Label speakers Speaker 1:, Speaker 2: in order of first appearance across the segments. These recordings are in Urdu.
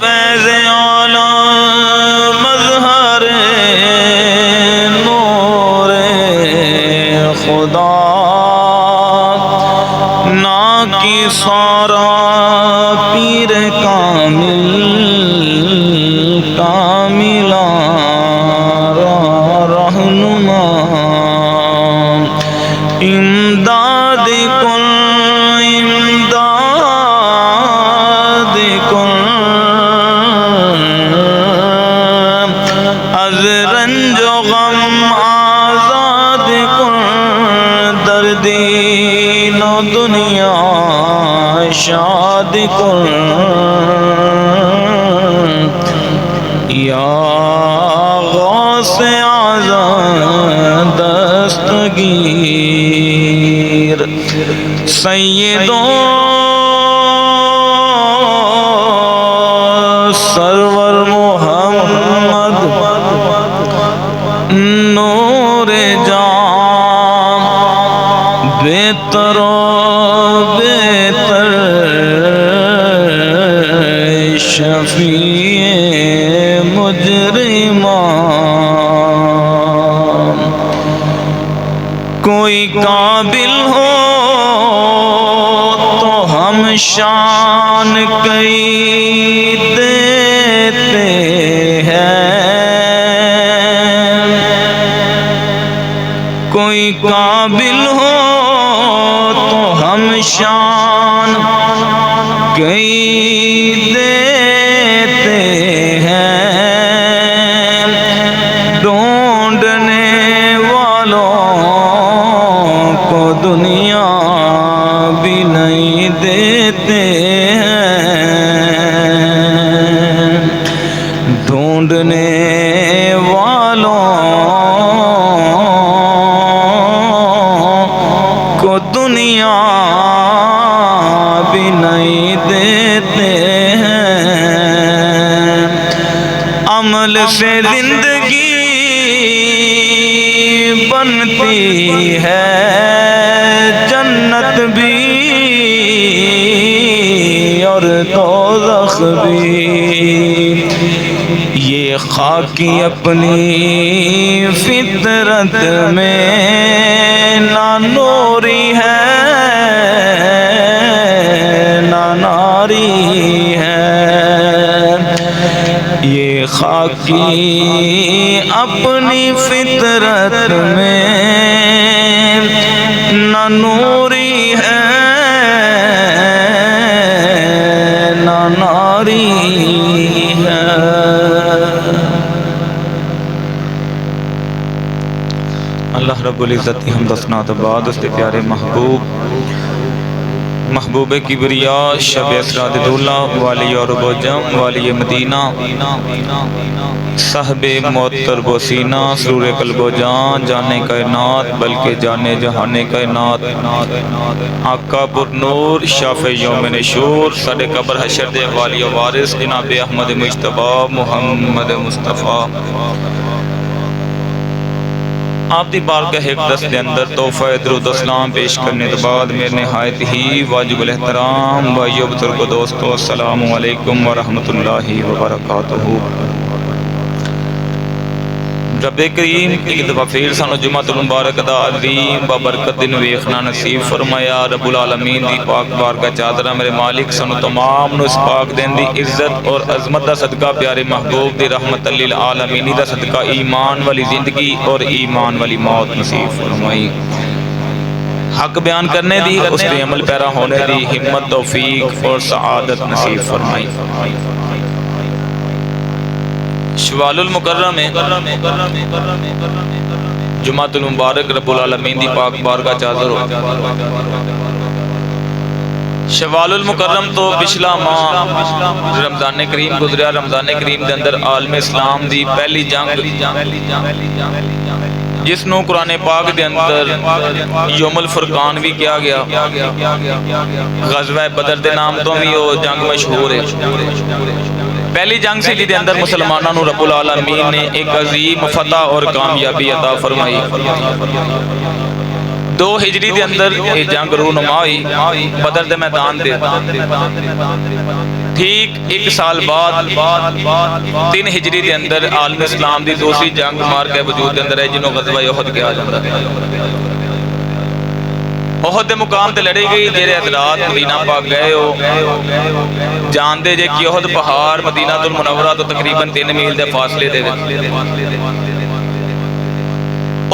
Speaker 1: فیض اعلی مظہر نور خدا نا کی سارا پیر کامل کاملا رہنما امداد کن امداد کن از رنج و غم آزاد کن در دین و دنیا شاد کن یا غوث اعظم دستگیر سیدوں سرور محمد نور جام بہتر و بہتر شفیع مجرمان کوئی قابل ہو تو ہم شان کئی دیتے ہیں کوئی قابل ہو تو ہم شان کئی دیتے ہیں ڈھونڈنے والوں کو دنیا بھی نہیں دیتے ہیں ڈھونڈنے والوں کو دنیا بھی نہیں دیتے ہیں عمل سے زندگی بنتی ہے جنت بھی اور دوزخ بھی یہ خاکی اپنی فطرت میں نہ نوری ہے نہ ناری ہے یہ خاکی اپنی فطرت میں نہ نوری ہے نہ ناری ہے اللہ رب العزت کی حمد و ثنا کے بعد اس کے پیارے محبوب کبریا شب اسرا دولہ والی اور بوجم والی مدینہ صاحب معطر بوسینہ سرور قلب و جان جانے کائنات بلکہ جانے جہان کائنات آقا پر نور شافع یوم نشور ساڈے قبر حشر دے والی و وارث جناب احمد مجتبی محمد مصطفیٰ آپ دی بارگاہ اقدس دے اندر تحفہ درود و سلام پیش کرنے کے بعد میرے نہایت ہی واجب الاحترام بھائیو بزرگ و دوستو السلام علیکم ورحمۃ اللہ وبرکاتہ رب کریم ایک دفعہ پھر سانو جمعۃ المبارک دا عظیم بابرکت دن ویکھنا نصیب فرمایا رب العالمین دی پاک بارگاہ چادرہ میرے مالک سانو تمام نو اس پاک دن دی عزت اور عظمت دا صدقہ پیارے محبوب دی رحمت للعالمین دا صدقہ ایمان والی زندگی اور ایمان والی موت نصیب فرمائی حق بیان کرنے دی اس پہ عمل پیرا ہونے دی ہمت توفیق اور سعادت نصیب فرمائی شوال المکرم میں جمعۃ المبارک رب العالمین دی پاک بارگاہ چادر ہو شوال المکرم تو پچھلا ماہ رمضان کریم گزریا رمضان کریم دے اندر عالم اسلام دی پہلی جنگ جس نو قرآن پاک دے اندر یوم الفرقان بھی کیا گیا غزوہ بدر دے نام تو بھی وہ جنگ مشہور ہے پہلی جنگ سے جدے اندر مسلمانوں نو رب العالمین نے ایک عظیم فتح اور کامیابی عطا فرمائی 2 ہجری دے اندر یہ جنگ رونما ہوئی بدر دے میدان دے ٹھیک 1 سال بعد 3 ہجری دے اندر عالم اسلام دی دوسری جنگ مار کے وجود دے اندر ہے جنہوں غزوہ احد کہا جاتا ہے۔ احد دے مقام تے لڑی گئی، جیرے حضرات مدینہ پاک گئے ہو جان دے جے کہ احد پہاڑ مدینہ المنورہ تو تقریباً 3 میل دے فاصلے دے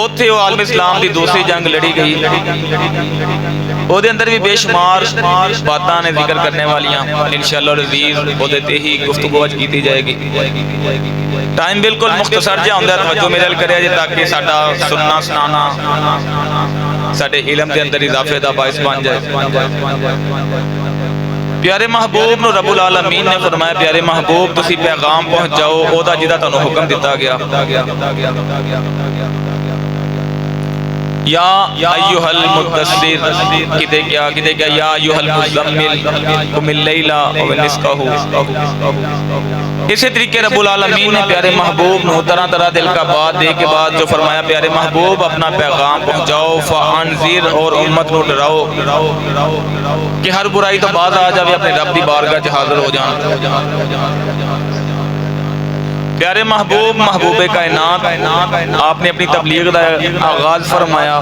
Speaker 1: اوتھے وہ عالم اسلام دی دوسری جنگ لڑی گئی، او دے اندر بھی بے شمار باتاں نے ذکر کرنے والیاں انشاءاللہ العزیز او دے تے ہی گفتگو اج کیتی جائے گی۔ ٹائم بالکل مختصر جہا ہوندا ہے، توجہ میرے ال کریا جے تاکہ ساڈا سننا سنانا ساڈے علم دے اندر اضافے دا باعث بن جائے۔ پیارے محبوب نو رب العالمین نے فرمایا پیارے محبوب تسی پیغام پہنچاؤ او دا جدا تانوں حکم دتا گیا، یا ایوہ المدثر کتے کیا یا ایوہ المزمل قم اللیل ونصفہ۔ اسی طریقے رب العالمین نے پیارے محبوب نو طرح طرح دل کا بات دے کے بعد جو فرمایا پیارے محبوب اپنا پیغام پہنچاؤ فانذر اور امت نو ڈراؤ کہ ہر برائی تو باز آ جاوے اپنے رب دی بارگاہ چ حاضر ہو جان۔ پیارے محبوب محبوب کائنات آپ نے اپنی تبلیغ دا آغاز فرمایا،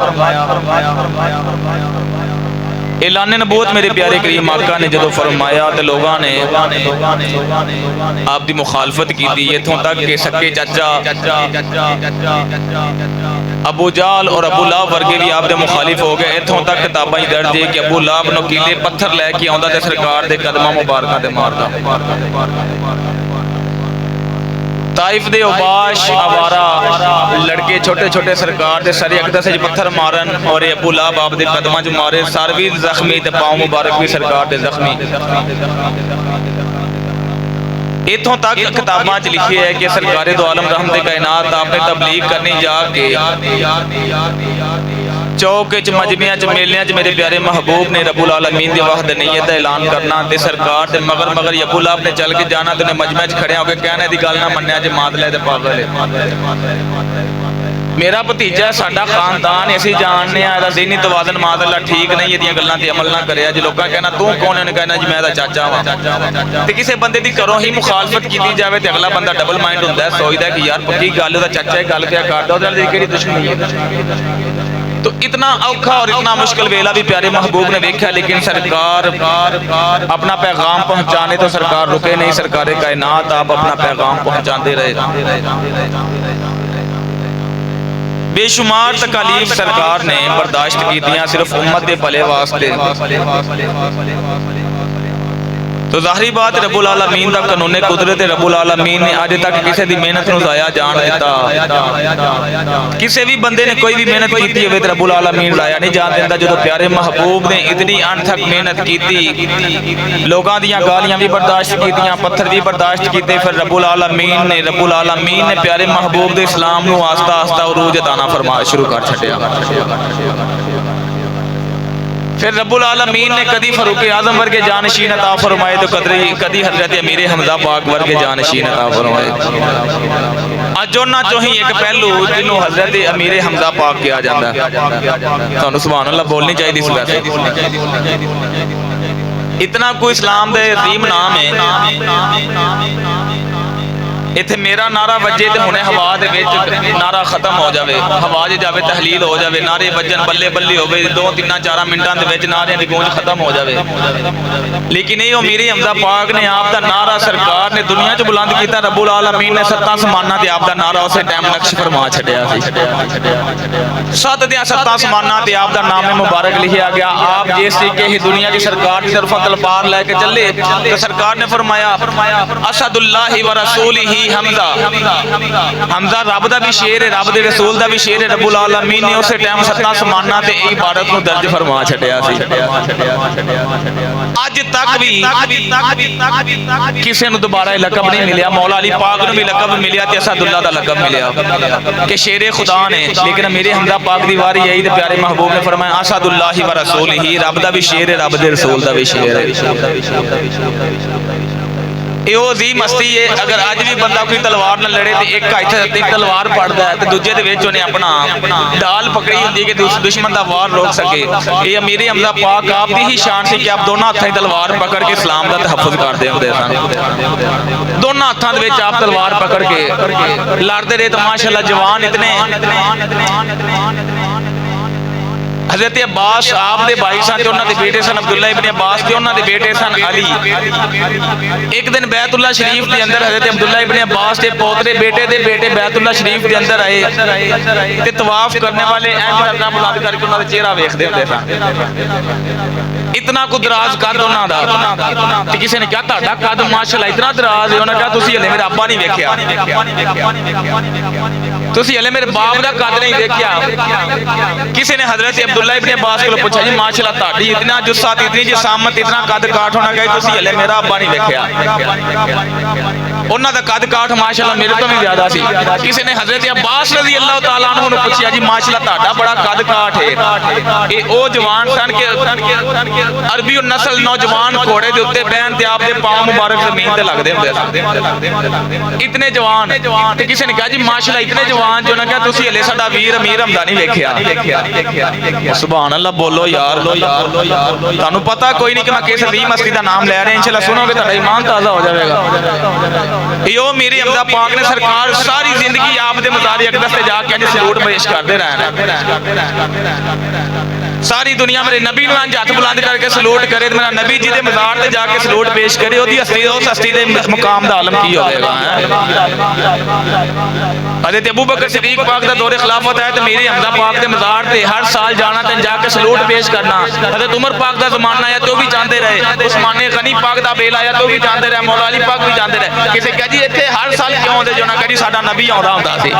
Speaker 1: اعلان نبوت میرے پیارے کریم آقا نے جدو فرمایا تو لوگاں نے آپ دی مخالفت کی دی، اتھوں تک کہ سکے چچا ابو جال اور ابو لہب ورگے بھی آپ دے مخالف ہو گئے، اتھوں تک کتاباں ہی درج ہے کہ ابو لہب نوکیلے پتھر لے کے آندا تے سرکار دے قدماں مبارکاں تے ماردا۔ طائف دے اوباش آوارہ لڑکے چھوٹے چھوٹے سرکار دے سری اقدس سے پتھر مارن اور ابو لہب آپ دے قدماں جو مارے، سر بھی زخمی تے پاؤں مبارک بھی سرکار دے زخمی۔ اتھوں تک کتاباں چ لکھی ہے کہ سرکار دو عالم رحمت کائنات آپ نے تبلیغ کرنی جا کے چوک چ مجمعیاں چ میلیاں چ میرے پیارے محبوب نے رب العالمین دی وحدانیت دا اعلان کرنا تے سرکار تے مگر ابو لہب نے چل کے جانا تے مجمع چ کھڑے ہو کے کہنا دی گل نہ منیا جے مات لے تے پاگل ہے۔ میرا بھتیجا ساڈا خاندان اسی جاننے آ دا ذہنی توازن مات اللہ ٹھیک نہیں، یہ گلاں تے عمل نہ کریا جے لوکاں کہنا تو کون ہے، کہنا جی میں دا چاچا ہاں تے کسے بندے دی کرو ہی مخالفت کیتی جاوے تے اگلا بندہ ڈبل مائنڈ ہوندا ہے، سوچدا ہے کہ یار پکی گل دا چاچا ہے گل کیا کردا اودے نال کیڑی دشمنی ہے۔ تو اتنا اوکھا اور اتنا مشکل ویلا بھی پیارے محبوب نے دیکھا، لیکن سرکار اپنا پیغام پہنچانے تو سرکار رکے نہیں، سرکار کائنات آپ اپنا پیغام پہنچاندے رہے۔ بے شمار تکالیف سرکار نے برداشت کی دیا صرف امت دے بھلے واسطے۔ تو ظاہری بات رب العالمین دا قانون قدرت رب العالمین نے آج تک کسی دی محنت نو ضائع جان دیتا، کسی بھی بندے نے کوئی بھی محنت کیتی ہوئے رب العالمین ضائع نہیں جان دیتا۔ جدو پیارے محبوب نے اتنی انتھک محنت کیتی، لوگاں دیاں گالیاں بھی برداشت کیتیاں، پتھر بھی برداشت کیتے، پھر رب العالمین نے پیارے محبوب دے اسلام نو آہستہ آہستہ عروج عطا فرما شروع کر چھڈیا۔ پھر رب العالمین نے کدی فاروق اعظم ورگے جانشین عطا فرمائے تو کدی حضرت امیر حمزہ پاک ورگے جانشین عطا فرمائے۔ اجونا چوہی ایک پہلو جنہوں حضرت امیر حمزہ پاک کیا جاندہ ہے، تو سبحان اللہ بولنی چاہیے اس وقت۔ اتنا کوئی اسلام دے عظیم نام ہے، ایتھے میرا نعرہ وجے تے ہونے ہوا دے وچ نعرہ ختم ہو جاوے، ہوا جے جاوے تحلیل ہو جاوے، نعرے بجن بلے بلے ہوئے 2-3-4 منٹاں دے وچ نعرے دی گونج ختم ہو جاوے، لیکن یہ امیر حمزہ پاک نے آپ دا نعرہ سرکار نے دنیا چ بلند کیتا، رب العالمین نے 7 آسماناں تے آپ دا نعرہ اسے ٹائم نقش فرما چھڈیا سی۔ 7 دیاں 7 آسماناں تے آپ دا نام مبارک لکھیا گیا۔ آپ جس طریقے ہی دنیا کی سرکار کی طرف تلوار لے کے چلے تو سرکار نے فرمایا اسد اللہ و رسولہ حمزہ رب دا بھی شیر ہے، رب دے رسول دا بھی شیر ہے۔ رب العالمین نے اسے ٹائم 7 آسماناں تے یہ عبارت نو درج فرما چھڈیا سی۔ اج تک بھی کسے نو دوبارہ لقب نہیں ملیا، مولا علی پاک نو بھی لقب ملیا تے اسد اللہ دا لقب ملیا کہ شیر خدا نے، لیکن میرے حمزہ پاک دی واری آئی تے پیارے محبوب نے فرمایا اسد اللہ و رسولہ، رب دا بھی شیر ہے، رب دے رسول دا بھی شیر ہے۔ یہ وہ عظیم ہستی ہے. اگر اج بھی بندہ کوئی تلوار نہ لڑے تو ایک ہاتھ تے تلوار پڑدا ہے تے دوجے دے وچ اونے اپنا ڈال پکڑی ہوندی کہ دشمن دا وار روک سکے. یہ امیر حمزہ پاک آپ دی ہی شان سی کہ آپ دونوں ہاتھاں تلوار پکڑ کے اسلام دا تحفظ کردے ہوندے سن. دونوں ہاتھاں دے وچ آپ تلوار پکڑ کے لڑدے رہے تو ماشاءاللہ جوان اتنے. حضرت عباس آپ دے بھائی سن تے انہاں دے بیٹے سن عبداللہ ابن عباس تے انہاں دے بیٹے سن علی. ایک دن بیت اللہ شریف دے اندر حضرت عبداللہ ابن عباس دے پوترے بیٹے دے بیٹے بیت اللہ شریف دے اندر آئے تے طواف کرنے والے اینج نظراں بلند کر کے انہاں دا چہرہ ویکھدے ہوندے سن. اتنا کو دراز قد انہاں دا تے کسے نے کہا تہاڈا قد ماشاءاللہ اتنا دراز ہے. انہاں کہا تسی ہلے میرے ابا نہیں ویکھیا, تسی ہلے میرے باپ دا قد نہیں دیکھیا. کسی نے حضرت عبداللہ ابن عباس کو پوچھا جی ماشاءاللہ تہاڈی اتنا جسات اتنی جسامت اتنا قد کاٹ ہونا گئے تسی ہلے میرا ابا نہیں دیکھیا. انہاں دا قد کاٹ ماشاءاللہ میرے تو بھی زیادہ سی. کسی نے حضرت عباس رضی اللہ تعالیٰ عنہ نے پوچھا جی ماشاءاللہ تہاڈا بڑا قد کاٹ ہے. اے او جوان سن کے عربی نسل نوجوان گھوڑے دے اوتے بہن تے آپ دے پاؤں مبارک زمین تے لگدے ہوندے سن. اتنے جوان تے کسی نے کہا جی ماشاءاللہ اتنے جوان جو نے کہا تسی ہلے ساڈا ویر امیر حمزہ نہیں ویکھیا. سبحان اللہ بولو یار. تانوں پتہ کوئی نہیں کہ میں کس عظیم ہستی دا نام لے رہا ہوں. انشاءاللہ سنو گے تہاڈا ایمان تازہ ہو جائے گا. یہ میرے حمزہ پاک نے سرکار ساری زندگی آپ دے مزار اقدس تے جا کے سلوٹ پیش کرتے رہے. ساری دنیا میرے نبی نو انج ہاتھ بلند کر کے سلوٹ کرے میرا نبی جی دے مزار تے جا کے سلوٹ پیش کرے او دی ہستی اس ہستی دے مقام دا عالم کی ہوے گا. حضرت ابو بکر صدیق پاک دا دور خلافت ہے تو میرے حمزہ پاک دے مزار تے ہر سال جانا تے جا کے سلوٹ پیش کرنا. حضرت عمر پاک دا زمانہ آیا تو بھی جاندے رہے. عثمان غنی پاک دا بیل آیا تو بھی جاندے رہے. مولا علی پاک بھی جاندے رہے. کسے کہا جی ایتھے ہر سال کیوں ہوندے جو نہ کہ ساڈا نبی آوندا ہوندا سی.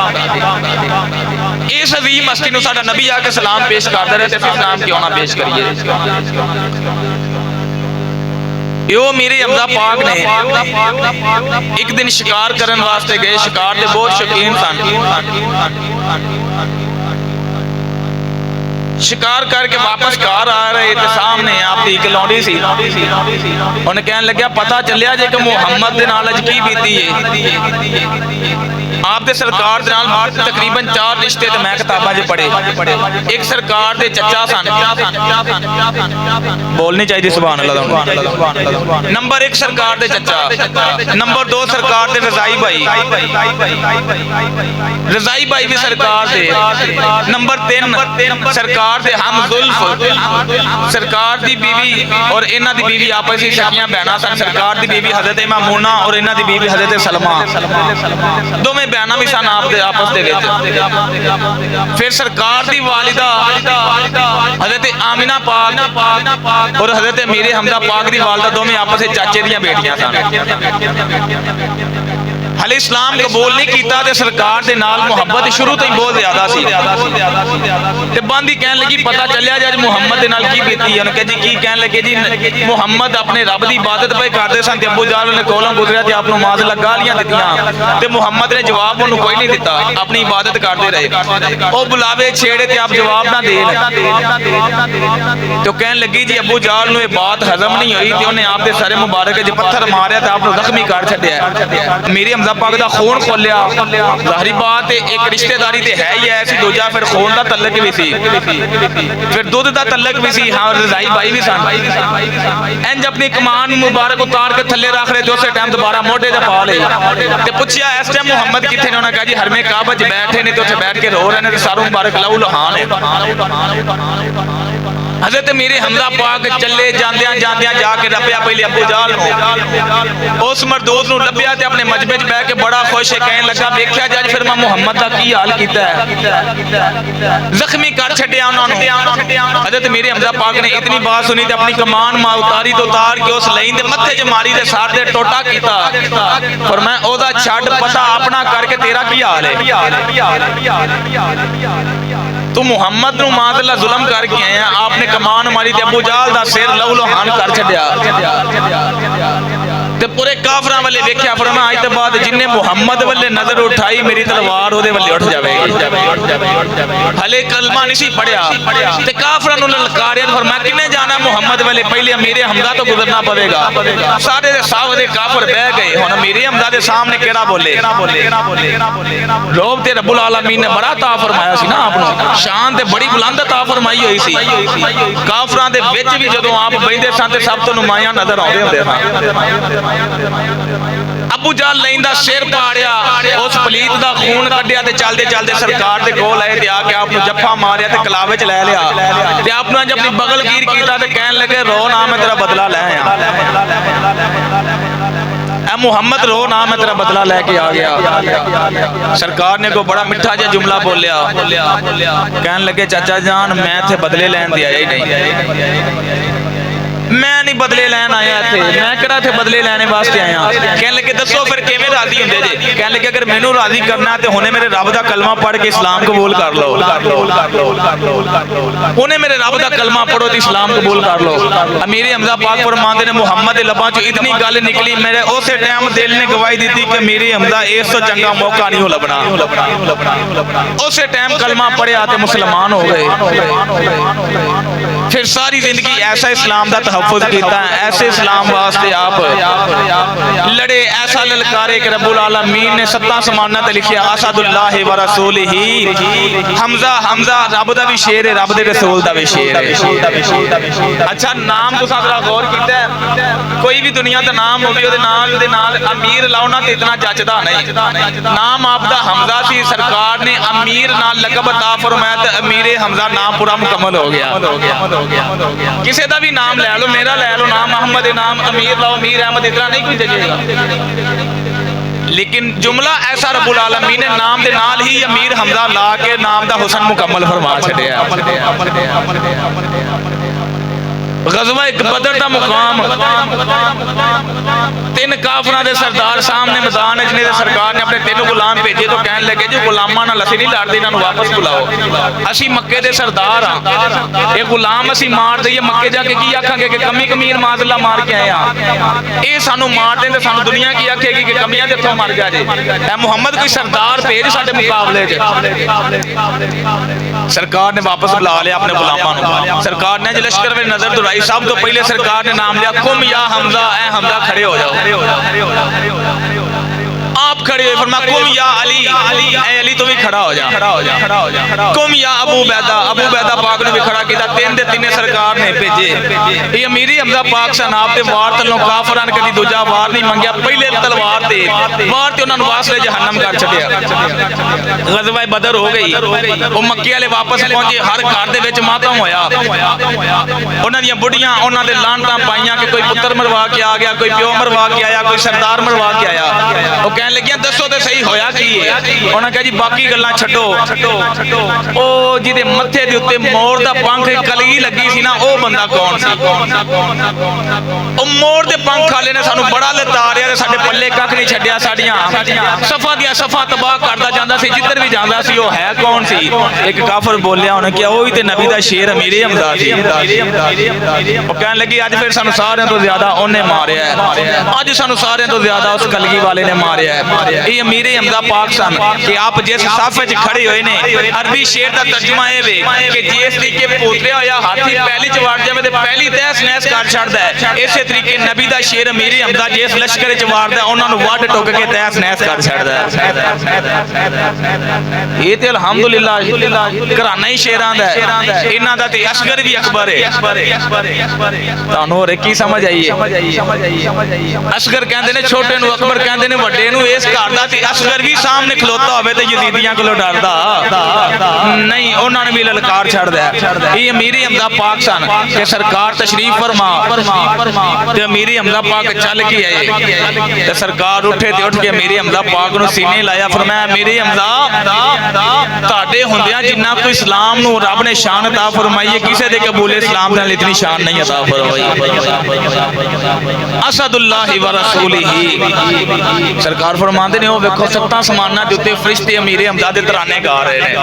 Speaker 1: اس عظیم ہستی نو ساڈا نبی آ کے سلام پیش کردا رہے تے سلام کیوں نہ پیش کریے. یہ میرے حمزہ پاک نے ایک دن شکار کرن واسطے گئے. شکار دے بہت شوقین سن. شکار کر کے واپس گھر آ رہے تے سامنے آپ دی ایک لونڈی سی. انہیں کہنے لگیا پتہ چلیا جے کہ محمد دے نال اج کی بیتی ہے. آپ دے سرکار دے نال تقریباً 4 رشتے تے میں کتاباں وچ پڑھے. ایک سرکار دے چچا سن, بولنی چاہیے سبحان اللہ. نمبر 1 سرکار دے چچا. نمبر 2 سرکار دے رضائی بھائی. رضائی بھائی بھی سرکار دے. نمبر 3 سرکار دے ہم زلف. سرکار دی بیوی اور انہاں دی بیوی آپس وچ سکیاں بہناں سن. سرکار دی بیوی حضرت مامونہ اور انہاں دی بیوی حضرت سلمہ. دوویں بہناں بھی سن آپ دے آپس دے وچ. پھر سرکار دی والدہ حضرت آمینہ پاک اور حضرت امیر حمزہ پاک دی والدہ دوویں آپس وچ چاچے دیاں بیٹیاں سن. حالے اسلام قبول نہیں کیتا تے سرکار دے نال محبت شروع تو ہی بہت زیادہ سی. تے بندی کہنے لگی پتہ چلیا جی محمد دے نال کی بیتی ہے. انہوں نے کہا جی کی کہنے لگے جی محمد اپنے رب دی عبادت پہ کردے سن تے ابو جہل نے کولوں گزریا تے آپ نو ماذ اللہ گالیاں دتیاں تے محمد نے جواب انہوں کوئی نہیں دتا. اپنی عبادت کردے رہے. او بلاوے چھیڑے تے آپ جواب نہ دین. تو کہنے لگی جی ابو جہل نو یہ بات ہضم نہیں ہوئی تے انہیں آپ دے سر مبارک وچ پتھر ماریا تے آپ نو زخمی کر چھڈیا. میری حمزہ پاک دا خون کھولیا. ظاہری بات ہے ایک رشتہ داری تے ہے ہی ایسی. دوجا پھر خون دا تعلق بھی سی, پھر دودھ دا تعلق بھی سی. ہاں رضائی بھائی بھی سن. انج اپنی کمان مبارک اتار کے تھلے رکھ رہے. دوسرے ٹائم دوبارہ موٹے تے پا لے تے پوچھیا اس ٹائم محمد کتنے نے. انہوں نے کہا جی حرم کعبہ وچ بیٹھے نے تے اوتھے بیٹھ کے رو رہے نے تے ساروں مبارک لہو لہان ہے. حضرت میرے حمزہ پاک چلے جاندیاں جا کے لبیا پہلے ابو جہل نو. اس مردود نو لبیا تے اپنے مجمع وچ بیٹھ کے بڑا خوش ہے. کہنے لگا ویکھیا جی پھر میں محمد دا کی حال کیتا ہے. زخمی کر چھڈیا انہاں نو. حضرت میرے حمزہ پاک نے اتنی بات سنی تے اپنی کمان ماں اتاری تو اتار کے اس لین دے متھے چ ماری تے سار دے ٹوٹا کیتا. فرمایا او دا چھڈ پتہ اپنا کر کے تیرا کی حال ہے. تو محمد نو ماذ اللہ ظلم کر کے آیا. آپ نے کمان ماری تے ابو جہل دا سر لہو لہان کر چھڈیا. تے پورے کافراں والے ویکھیا. فرمایا اج تے بعد جنہاں جن نے محمد والے نظر اٹھائی میری تلوار وہ والے اٹھ جائے گی. ہلے کلمہ نہیں سی پڑھیا تے کافراں نوں للکاریا فرمایا کنے جانا محمد والے پہلے امیر حمزہ تو گزرنا پڑے گا. سارے دے ساوے کافر بہ گئے. ہن امیر حمزہ دے سامنے کیڑا بولے؟ روب تے رب العالمین نے بڑا عطا فرمایا سی نا آپ نوں, شان تے بڑی بلند عطا فرمائی ہوئی سی. کافراں دے وچ بھی جدوں آپ بیٹھے سن تے سب تو نمایاں نظر آندے ہوندے سن. ابو جہل لیندا سر پاڑیا, اس پلیت دا خون کڈیا تے چلدے چلدے سرکار دے کول آئے تے آ کے آپ نوں جفا ماریا تے کلاوے چ لے لیا تے آپ نے جب اپنی بغل گیر کیتا تے کہن لگے رو نا میں تیرا بدلہ لے آیا. اے محمد رو نا میں تیرا بدلہ لے کے آ گیا. سرکار نے کو بڑا میٹھا جا جملہ بولیا, کہن لگے چاچا جان میں تھے بدلے لین دیا ہی نہیں, میں نہیں بدلے لین آیا تھے, میں کہڑا تھے بدلے لینے واسطے آیا. کہنے لگے دسو پھر کیویں راضی ہوندے جے؟ کہنے لگے اگر مینوں راضی کرنا ہے تے ہونے میرے رب دا کلمہ پڑھ کے اسلام قبول کر لو, ہونے میرے رب دا کلمہ پڑھو تے اسلام قبول کر لو. امیر حمزہ پاک فرماندے نے محمد دے لباں چوں اتنی گل نکلی میرے اسی ٹائم دل نے گواہی دتی کہ امیر حمزہ اس تو چنگا موقع نہیں ہو لبنا. اسی ٹائم کلمہ پڑھیا تے مسلمان ہو گئے. پھر ساری زندگی ایسا اسلام دا تحفظ کیتا ہے, ایسے اسلام واسطے آپ لڑے, ایسا للکارے کہ رب العالمین نے 7 سمانہ تے لکھیا اسد اللہ و رسولہ. حمزہ رب دا بھی شیر ہے, رب دے رسول دا بھی شیر ہے. اچھا نام تساں ذرا غور کیتا ہے, کوئی بھی دنیا دا نام ہوے دے نال امیر لاؤنا تے اتنا جچدا نہیں. نام آپ دا حمزہ سی, سرکار نے امیر نال لقب عطا فرمایا تے امیر حمزہ نام پورا مکمل ہو گیا. کسی دا بھی نام لے لو, میرا لے لو نام محمد, نام امیر لاؤ امیر احمد, اتنا نہیں کوئی جگے گا. لیکن جملہ ایسا رب العالمین نے نام دے نال ہی امیر حمزہ لا کے نام دا حسن مکمل فرما چھڈیا. غزوہ بدر دا مقام, 3 کافراں دے سردار سامنے میدان وچ نے تے سرکار نے اپنے 3 غلام بھیجے تو کہن لگے جو غلاماں نال اسی نہیں لڑدے, انہاں نوں واپس بلاؤ, اسی مکے دے سردار ہاں, اے غلام اسی مار دئیے مکے جا کے کی آکھاں گے کہ کمی کمیر معاذ اللہ مار کے آئے ہاں, اے سانوں مار دیں تے سانوں دنیا کی آکھے گی کہ کمیاں تے تھوں مر جا جے. اے محمد کوئی سردار بھیج ساڈے مقابلے وچ. سرکار نے واپس بلا لیا اپنے غلاماں نوں. سرکار نے لشکر وچ نظر دوڑائی, سب تو پہلے سرکار نے نام لیا کم یا حمزہ, اے حمزہ کھڑے ہو جاؤ. آپ کھڑے ہوئے فرمایا کم یا علی, اے علی تو بھی کھڑا ہو جا. کم یا ابو بیدہ, ابو بیدہ پاک نے بھی کھڑا کیتا. 3 دے 3 سرکار نے بھیجے. یہ امیر حمزہ پاک سن, آپ تے وار تلوں کافراں کدی دوجا وار نہیں منگیا, پہلے تلوار تے وار تے انہاں نوں واسطے جہنم کر چھڈیا. غزوہ بدر ہو گئی, او مکے والے واپس پہنچے, ہر گھر دے وچ ماتم ہویا. انہاں دیاں بڑھیاں انہاں دے لانتاں پائیاں کہ کوئی پتر مروا کے آ گیا, کوئی پیو مروا کے آیا, کوئی سردار مروا کے آیا. او کہن لگیاں دسو تے صحیح ہویا کی ہے؟ انہاں کہا جی باقی گلاں چھڈو, او جی دے متھے دے اوتے مور دا پنکھ کلگی لگی سی نا, او بندہ کون سی؟ او مور دے پنکھ والے نے سانوں بڑا لتاریا تے ساڈے پلے ککھ نہیں چھڈیا. ساڈیاں صفاں دیاں صفاں تباہ کردا جاندا سی, جدھر بھی جاندا سی او ہے کون سی؟ ایک کافر بولیا, انہاں کہا اوہی تے نبی دا شیر امیر حمزہ سی. او کہن لگی اج پھر سانوں سارے تو زیادہ اونے ماریا ہے, اج سانوں سارے تو زیادہ اس کلگی والے نے ماریا ہے. یہ امیر حمزہ پاک سن کہ آپ جس صف وچ کھڑے ہوئے نے, عربی شعر دا ترجمہ اے وے کہ جس طریقے پوتریا ہویا ہاتھی پہلی چ وڑ جاوے تے پہلی تہس نہس کر چھڑدا ہے, اسی طریقے نبی دا شیر امیر حمزہ جس لشکر وچ واردا ہے انہاں نوں وڈ ٹک کے تہس نہس کر چھڑدا ہے. یہ تے الحمدللہ گھرانہ ہی شیراں دا ہے, انہاں دا تے اصغر بھی اکبر ہے. تانوں ہور کی سمجھ آئی ہے؟ اصغر کہندے نے چھوٹے نوں, اکبر کہندے نے وڈے نوں. اس گھر دا تے اصغر بھی سامنے کھلوتا ہوئے تے یزیدیاں کولوں ڈردا نہیں, انہاں نے بھی للکار چھڑ دیا. یہ امیر حمزہ پاک سن کہ سرکار تشریف فرما تے امیر حمزہ پاک چل کے آئے تے سرکار اٹھے تے اٹھ کے امیر حمزہ پاک نوں سینے لایا. فرمایا امیر حمزہ تہاڈے ہوندیاں جنہ کوئی اسلام نوں رب نے شان عطا فرمائی ہے, کسے دے قبول اسلام نال اتنی شان نہیں عطا فرمائی. اسد اللہ و رسولہ. سرکار فرماندے نے او ویکھو ستاں سماناں دے اوتے فرشتے امیر حمزہ دے ترانے گا رہے نے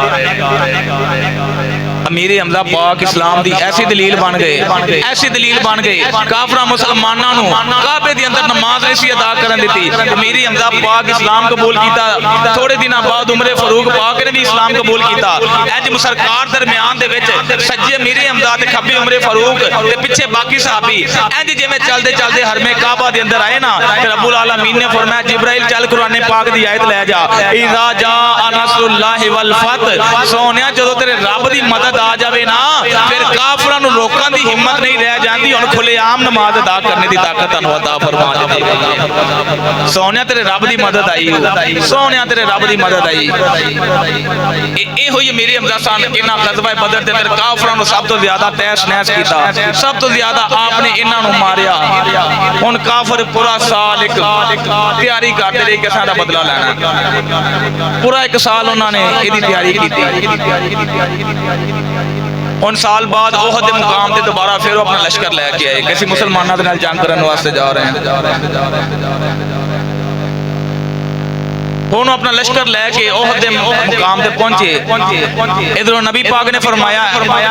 Speaker 1: امیر حمزہ پاک اسلام دی ایسی دلیل بن گئے ایسی دلیل بن گئے کافراں مسلماناں نو کعبے دے اندر نماز نہیں سی ادا کرن دتی امیر حمزہ پاک اسلام قبول کیتا تھوڑے دناں بعد عمر فاروق پاک نے بھی اسلام قبول کیتا انج سرکار درمیان دے وچ سجے امیر حمزہ تے کھبے عمر فاروق تے پیچھے باقی صحابی انج جویں چلدے چلدے حرم کعبہ دے اندر آئے نا تے رب العالمین نے فرمایا جبرائیل چل قرآن پاک دی آیت لے جا اذا جاء نصر اللہ والفتح سونیا جدوں تیرے رب دی مدد آ جاوے نا پھر کافراں نو روکن دی ہمت نہیں رہ جاندی ہن کھلے عام نماز ادا کرنے دی طاقت تانوں عطا فرما دے گا سونیا تیرے رب دی مدد آئی سونیا تیرے رب دی مدد آئی اے ہوئی میرے حمزہ صاحب انہاں غزوہ بدر دے اندر کافراں نو سب تو زیادہ تیش نیش کیتا سب تو زیادہ آپ نے انہاں نو ماریا ہن کافر پورا سال ایک تیاری کرتے رہے کہ ساڈا بدلہ لینا پورا ایک سال انہاں نے ایدی تیاری کیتی ان سال بعد احد دے مقام تے دوبارہ پھر اپنا لشکر لے کے آئے کسی مسلمانوں دے نال جنگ کرن واسطے جا رہے ہیں انہوں اپنا لشکر لے کے احد دے مقام تے پہنچے ادھر نبی پاک نے فرمایا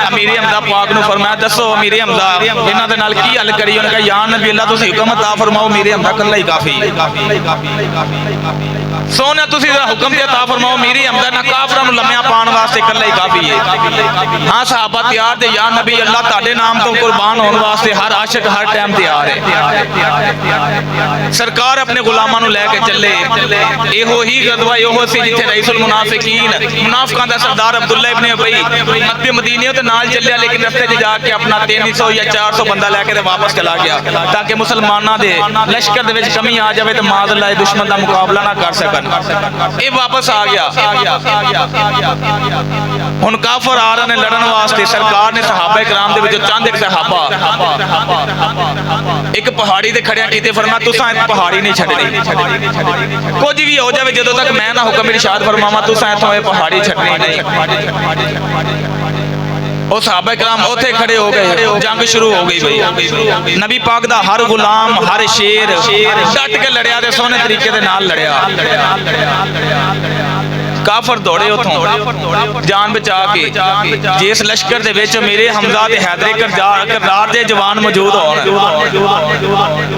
Speaker 1: امیر حمزہ پاک نے فرمایا دسو امیر حمزہ انہاں دے نال کی حل کری انہوں نے کہا یا نبی اللہ تسی حکم عطا فرماؤ امیر حمزہ کلا ہی کافی سونے تسی دا حکم دے عطا فرماؤ امیر حمزہ نہ کافراں نو لمیاں پان واسطے کلا ہی کافی ہے ہاں صحابہ تیار دے یا نبی اللہ تہاڈے نام تو قربان ہون واسطے ہر عاشق ہر ٹائم تیار ہے سرکار اپنے غلاماں نو لے کے چلے ایہو ہی غزوہ یہو سی جتھے رئیس المنافقین منافقاں دا سردار عبداللہ ابن ابی مکے مدینے تے نال چلیا لیکن رستے وچ جا کے اپنا 300 یا 400 بندہ لے کے واپس چلا گیا تاکہ مسلماناں دے لشکر دے وچ کمی آ جاوے تے معاذ اللہ دشمن دا مقابلہ نہ کر سکن اے واپس آ گیا ہن کافر آ رہے نے لڑن واسطے سرکار نے صحابہ کرام دے وچ چند ایک صحابہ ایک پہاڑی تے کھڑیا کیتے فرمایا تساں پہاڑی نہیں چھڈنی کچھ بھی ہو جاوے جدوں تک میں نہ حکم ارشاد فرماواں تساں ایتھوں اے پہاڑی چھڈنی نہیں او صحابہ کرام اوتھے کھڑے ہو گئے جنگ شروع ہو گئی بھئی نبی پاک دا ہر غلام ہر شیر ڈٹ کے لڑیا تے سونے طریقے دے نال لڑیا کافر دوڑے اتھوں جان بچا کے جس لشکر دے وچ میرے حمزہ تے حیدر کردار دے جوان موجود ہون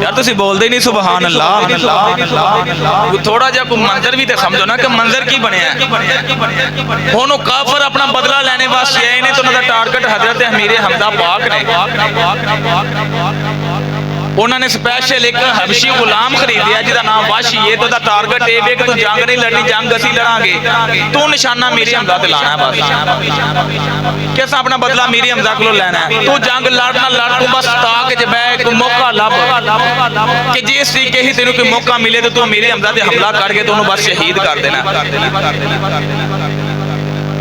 Speaker 1: یار تسی بول دے نہیں سبحان اللہ تھوڑا جا کوئی منظر بھی تے سمجھو نا کہ منظر کی بنیا ہے ہن کافر اپنا بدلہ لینے واسطے آئے نے تو انہاں دا ٹارگٹ حضرت امیر حمزہ پاک نے انہوں نے سپیشل ایک حبشی غلام خریدیا جدا نام واشی ہے تو دا ٹارگٹ اے وے کہ تو جنگ نہیں لڑنی جنگ اسی لڑاں گے تو نشانہ میرے حمزہ تے لانا ہے بس کیسا اپنا بدلہ میرے حمزہ کو لینا ہے تو جنگ لڑنا لڑ تو بس تاکہ جب کوئی موقع لب کہ جس طریقے ہی تینوں کوئی موقع ملے تو میرے حمزہ تے حملہ کر کے تو انہوں بس شہید کر دینا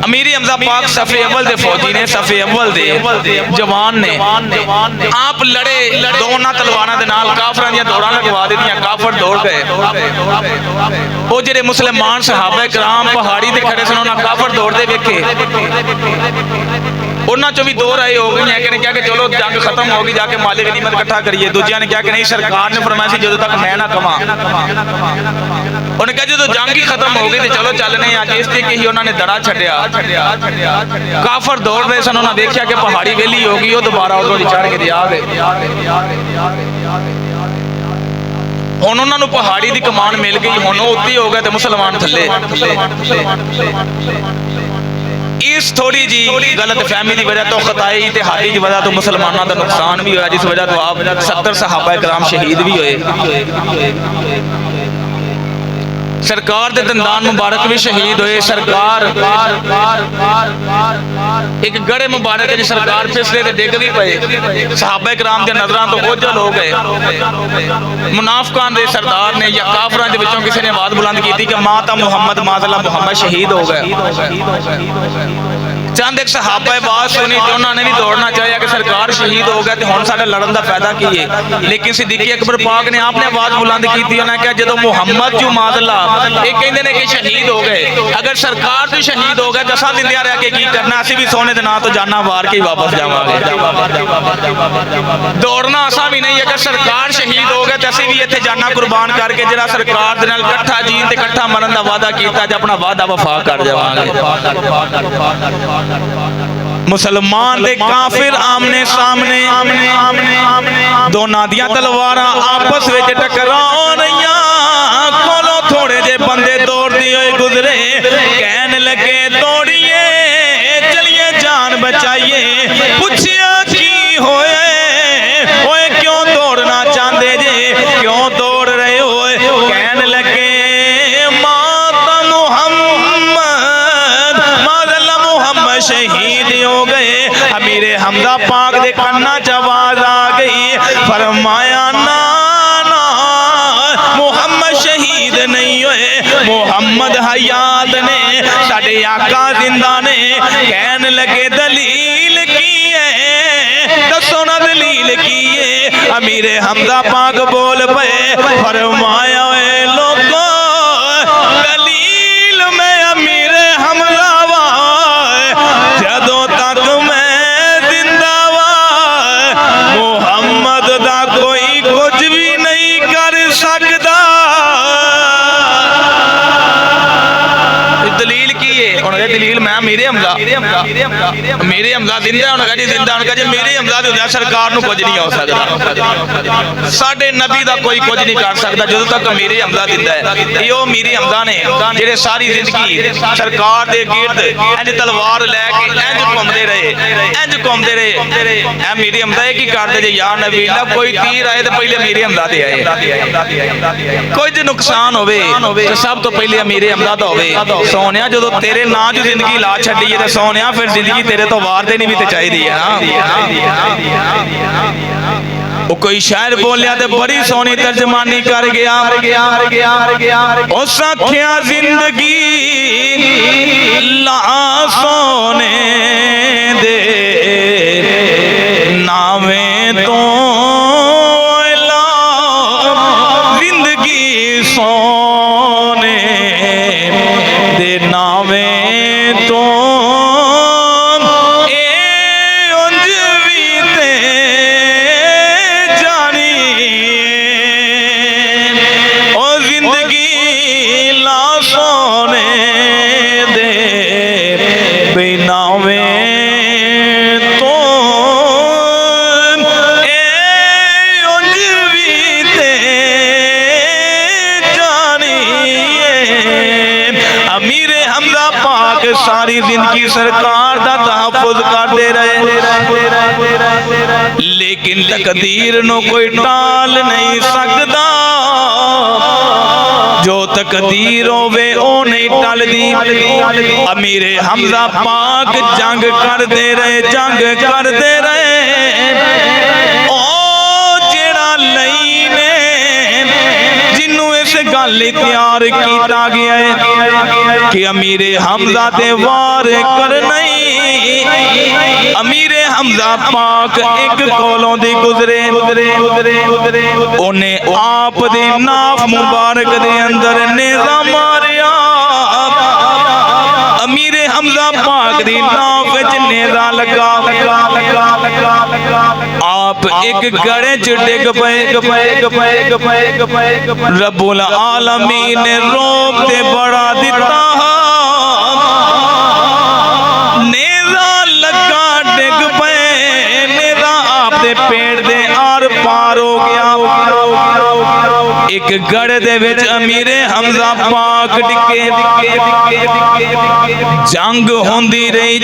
Speaker 1: امیر حمزہ پاک صف اول دے فوجی نے صف اول دے جوان نے آپ لڑے دونا تلواراں دے نال کافراں دیاں دوڑاں لگوا دتیاں کافر دوڑ گئے او جڑے مسلمان صحابہ کرام پہاڑی تے کھڑے سن انہاں کافر دوڑ دے ویکھے انہاں چوں بھی دو رائے ہو گئی ہیں کہ کیا کہ چلو جنگ ختم ہوگی جا کے مال غنیمت اکٹھا کریے دوجیاں نے کیا کہ نہیں سرکار نے فرمایا سی جدوں تک میں نہ کماں انہوں نے کہا جدوں جنگ ہی ختم ہو گئی تے چلو چلنے ہیں جس طریقے ہی انہوں نے دڑا چھڈیا کافر دوڑ رہے سن انہوں نے دیکھا کہ پہاڑی ویلی ہوگی وہ دوبارہ ادھروں دی چڑھ کے آ گئے ہن انہاں نوں پہاڑی دی کمان مل گئی ہن او اوتے ہو گئے تے مسلمان تھلے اس تھوڑی جی غلط فہمی دی وجہ تو خطائی اتحادی دی وجہ تو مسلمانوں دا نقصان بھی ہوا جس وجہ تو آپ 70 صحابہ کرام شہید بھی ہوئے سرکار دے دندان مبارک بھی شہید ہوئے سرکار ایک گڑے مبارک ہے جی سرکار پھسلے دے ڈگ بھی پئے صحابہ کرام دے نظراں تو اوجھل ہو گئے منافقان دے سردار نے یا کافراں دے وچوں کسی نے آواز بلند کیتی کہ ماتا محمد معاذ اللہ محمد شہید ہو گئے چند ایک صحابہ بات سنی تو انہوں نے بھی دوڑنا چاہیا کہ سرکار شہید ہو گیا تو ہن ساڈا لڑن دا فائدہ کی ہے، لیکن صدیق اکبر پاک نے آپ نے آواز بلند کی تھی، انہوں نے کہا جدو محمد جو ماد اللہ ایک کہندے نے کہ شہید ہو گئے، اگر سرکار تو شہید ہو گئے تو اساں زندہ رہ کے کی کرنا، اسی بھی سونے دے نام تو جانا وار کے واپس جاواں گے، دوڑنا اساں بھی نہیں، اگر سرکار شہید ہو گئے تو اسی بھی ایتھے جانا قربان کر کے جڑا سرکار دے نال کٹھا جین تے کٹھا مرن دا وعدہ کیتا تے اپنا وعدہ وفا کر جاواں گے۔ مسلمان دے کافر آمنے سامنے، دو نادیاں تلواراں آپس وچ ٹکراؤ رہیاں، کولوں تھوڑے جے بندے دوڑ دی ہوئے گزرے، کہنے لگے دوڑیے چلیے جان بچائیے، پوچھیا کی ہوئے ہوئے کیوں دوڑنا چاہتے جے، کیوں دوڑ رہے ہوئے، کہنے لگے شہید ہو گئے، امیر حمزہ پاک دے کنا جواز آ گئی، فرمایا نا محمد شہید نہیں ہوئے، محمد حیات نے، ساڈے آقا زندہ نے، کہنے لگے دلیل کی ہے، دسو نا دلیل کی ہے، امیر حمزہ پاک بول پے، فرمایا اے لوگو دلیل میں امیر حمزہ جدوں تک میں زندہ وا محمد دا کوئی کچھ بھی نہیں کر سکتا۔ دلیل کی ہے، انہوں نے دلیل میں میرے حمزہ زندہ، انہوں نے کہا جی زندہ، انہوں نے کہا جی میرے حمزہ دے ہوندے سرکار نو کچھ نہیں ہو سکتا، ساڈے نبی دا کوئی کچھ نہیں کر سکتا جدوں تک میرے حمزہ زندہ ہے۔ یہ میرے حمزہ نے جڑے ساری زندگی سرکار دے گرد انج تلوار لے کے انج گھومدے رہے، اے میرے حمزہ کی کردے جے یا نبی اللہ کوئی تیر آئے تو پہلے میرے حمزہ تے آئے، کوئی جے نقصان ہوئے تو سب تو پہلے میرے حمزہ دا ہوئے، سونیا جدو تیرے نا جو زندگی لا چھڑی ہے تو سونیا پھر زندگی تیرے تو وار دینی بھی تے چاہی دی ہے نا۔ وہ کوئی شاعر بولیا تے بڑی سونی ترجمانی کر گیا، اس آکھیا زندگی لا سونے دے ناویں تو لا زندگی سونے دے ناویں تو ساری زندگی سرکار دا تحفظ کرتے رہے، لیکن تقدیر نو کوئی ٹال نہیں سکتا، جو تقدیر ہوئے او نہیں ٹال دی۔ امیر حمزہ پاک جنگ کرتے رہے، او جیڑا لئی نے جنوں اس گل تیار کیتا گیا ہے کہ امیر حمزہ تے وار کرنئی، امیر حمزہ پاک ایک کولوں دی گزرے، انہیں آپ دی ناف مبارک دے اندر نیزہ ماریا، امیر حمزہ پاک دی ناف وچ نیزہ لگا، آپ ایک گڑے چ ڈگ پئے، رب العالمین نے روب تے بڑا دیتا، نیزہ لگا ڈگ پئے، نیزہ آپ دے پیڑ دے آر پار ہو گیا، ایک گڑے دے وچ امیر حمزہ پاک ڈکے، جنگ ہوندی رہی،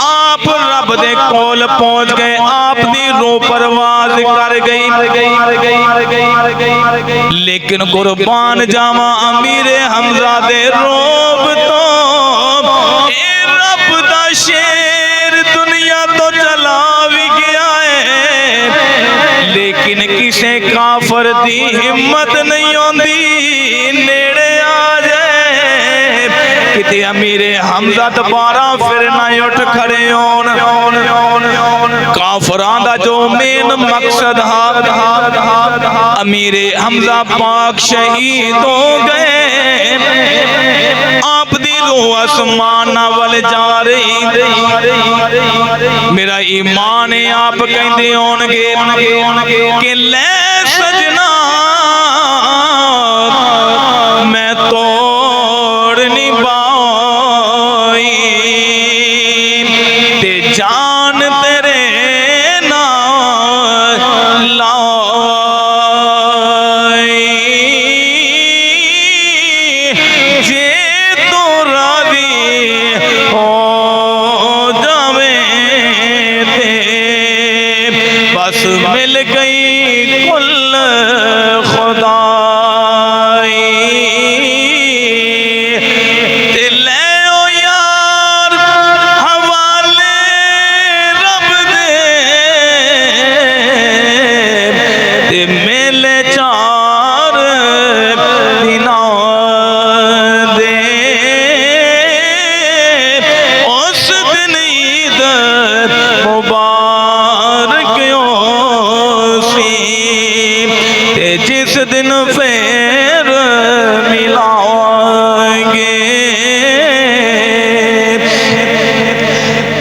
Speaker 1: آپ رب دے کول پہنچ گئے، آپ دی روح پرواز کر گئی، لیکن قربان جاواں امیر حمزہ دے روب تو، اے رب دا شیر دنیا تو چلا بھی گیا ہے، لیکن کسے کافر دی ہمت نہیں ہوندی نیڑے آ جائے، کتے امیر حمزہ دوبارہ پھر نہ اٹھ کھڑے ہون کافران دا جو مین مقصد امیر حمزہ پاک شہید ہو گئے آپ دی روح آسمان وال جا رہی میرا ایمان ہے آپ کہندے ہونگے کہ لے سجنا میں توڑ نہیں پائی تے جان تیرے نال لائی جے تو راضی ہو جاویں تے بس مل گئی کل خدائی تے لے او یار حوالے رب دے تے میلے چار دینا دے اس دن عید مبارک سی تے جس دن پھر ملائیں گے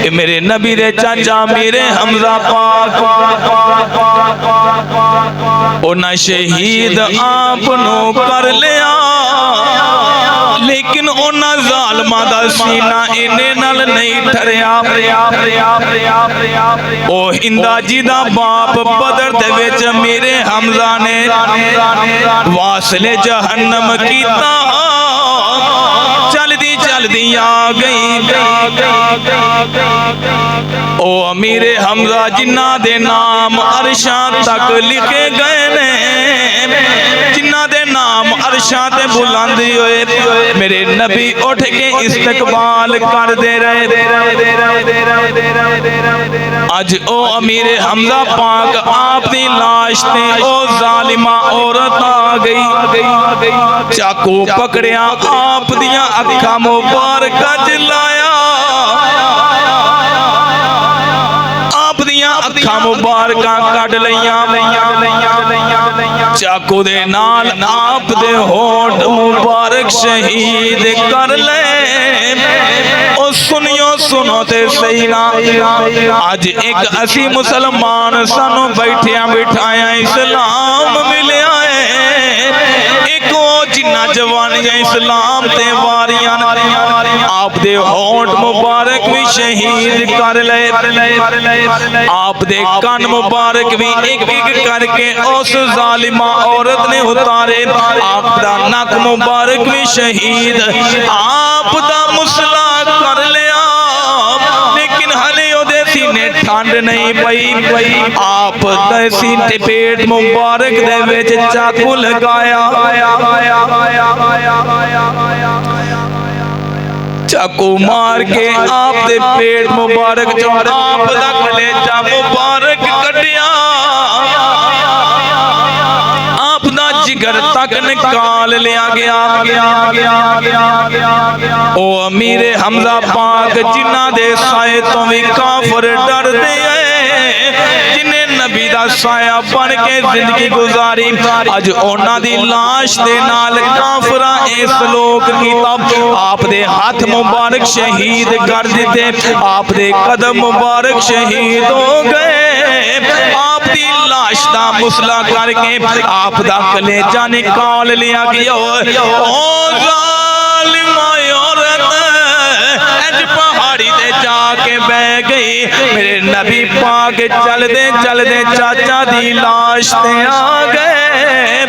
Speaker 1: کہ میرے نبی دے چاچا میرے حمزہ پاک انہاں شہید آپ نو کر لیا لیکن انہاں ظالمہ دا سینہ انہیں نال نہیں ٹھریا او ہندہ جی دا باپ بدر دے وچ میرے حمزہ نے واصل جہنم کیتا چل دی آ گئی او امیر حمزہ جنہ دے نام عرشاں تک لکھے گئے نے جنہ دے نام عرشاں تے بلندی ہوئے میرے نبی اٹھ کے استقبال کر دے رہے اج او امیر حمزہ پاک آپ دی لاش تے او ظالمہ عورت آ گئی چاکو پکڑیا آپ دیاں اکھاں مبارکہ جلایا آپ دیاں اکھاں مبارکہ کٹ لیاں چاکو دے نال آپ دے ہونٹ مبارک شہید کر لے او سنو تے سینا آج ایک اسی مسلمان سانو بیٹھیاں بٹھایا اسلام ملیا ہے ایک او جنہ جوانیاں اسلام تے واریاں آپ دے ہونٹ مبارک بھی شہید کر لے آپ دے کان مبارک بھی ایک ایک کر کے اس ظالمہ عورت نے اتارے آپ دا ناک مبارک بھی شہید آپ دا مسلح کر لیا لیکن ہلے او دے سینے ٹھنڈ نہیں پئی آپ دے سینے پیٹ مبارک دے وچ چاقو لگایا چاقو مار کے آپ دے پیٹ مبارک جو آپ دا کلیجہ مبارک کٹیا آپ دا جگر تک نکال لیا گیا او امیر حمزہ پاک جنہ دے سائے تو بھی کافر ڈر دے جنہیں نبی دا سایہ بن کے زندگی گزاری اج اونا دی لاش دے نال کافرہ اس لوگ کتاب آپ دے ہاتھ مبارک شہید کر دیتے آپ دے قدم مبارک شہید ہو گئے آپ دی لاش دا مسئلہ کر کے آپ دا کلیجہ نکال لیا گیا او ظالم عورت اج پہاڑی تے جا کے بہ گئی میرے نبی پاک چل دے چاچا دی لاش تے آ گئے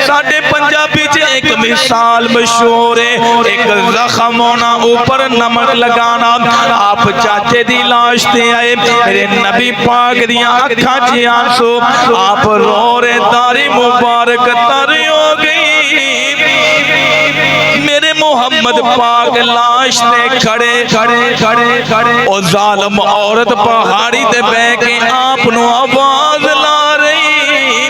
Speaker 1: ساڑھے پنجابی چے ایک مثال مشہور ہے ایک زخم ہونا اوپر نمک لگانا آپ چاچے دی لاش تے آئے میرے نبی پاک دیاں اکھاں چے آنسو آپ رو رہے داری مبارک تاری ہو گئی میرے محمد پاک لاش تے کھڑے او ظالم عورت پہاڑی تے بہ کے آپ نو آواز لا رہی